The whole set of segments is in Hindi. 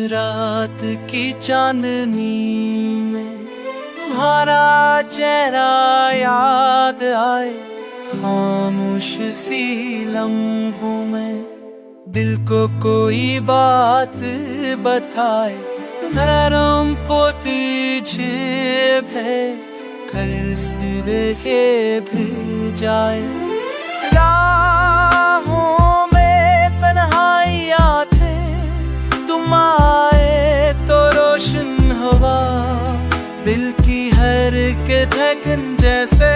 रात की चांदनी में तुम्हारा चेहरा याद आए, खामोश सी लम्हों में दिल को कोई बात बताए। तुम्हारा रंग पोती छिप है, घर से के भी जाए। राहों में तन्हाइयाँ थे, तुम आए तो रोशन हवा, दिल की हर के धड़कन जैसे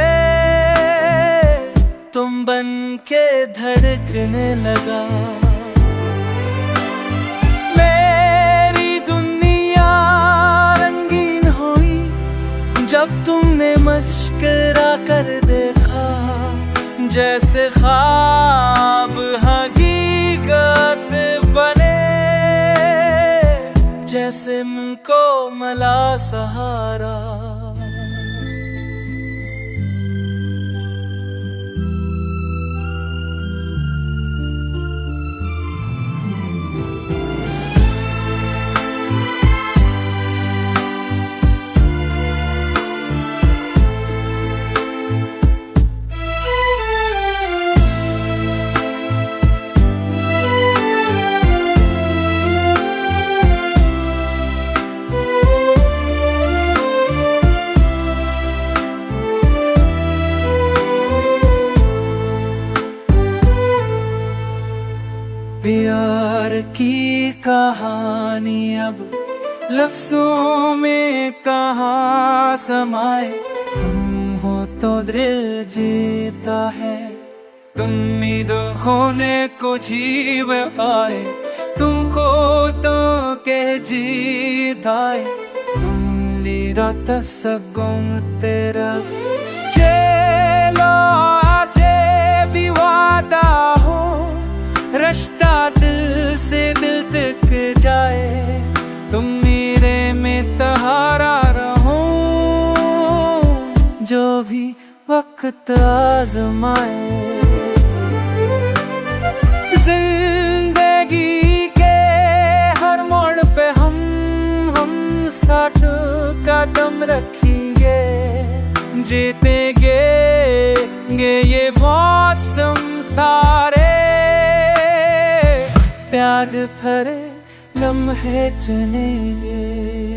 तुम बन के धड़कने लगा। मेरी दुनिया रंगीन हुई जब तुमने मुस्कुरा कर देखा, जैसे ख्वाब हकीकत बने, जैसे मुझको मिला सहारा। प्यार की कहानी अब लफ्जों में कहाँ समाए, तुम हो तो दिल जीता है, तुम उम्मीदों खोने को जी पाए, तुमको तो के जीत आए, तुम लीरा तसगुम तेरा चलो आजे भी वादा हो, रिश्ता दिल से दिल तक जाए, तुम मेरे में तहारा रहो, जो भी वक्त आजमाए। जिंदगी के हर मोड़ पे हम साथ कदम रखेंगे, जीतेंगे ये मौसम सारे, प्यार भरे लम्हे चुनेंगे।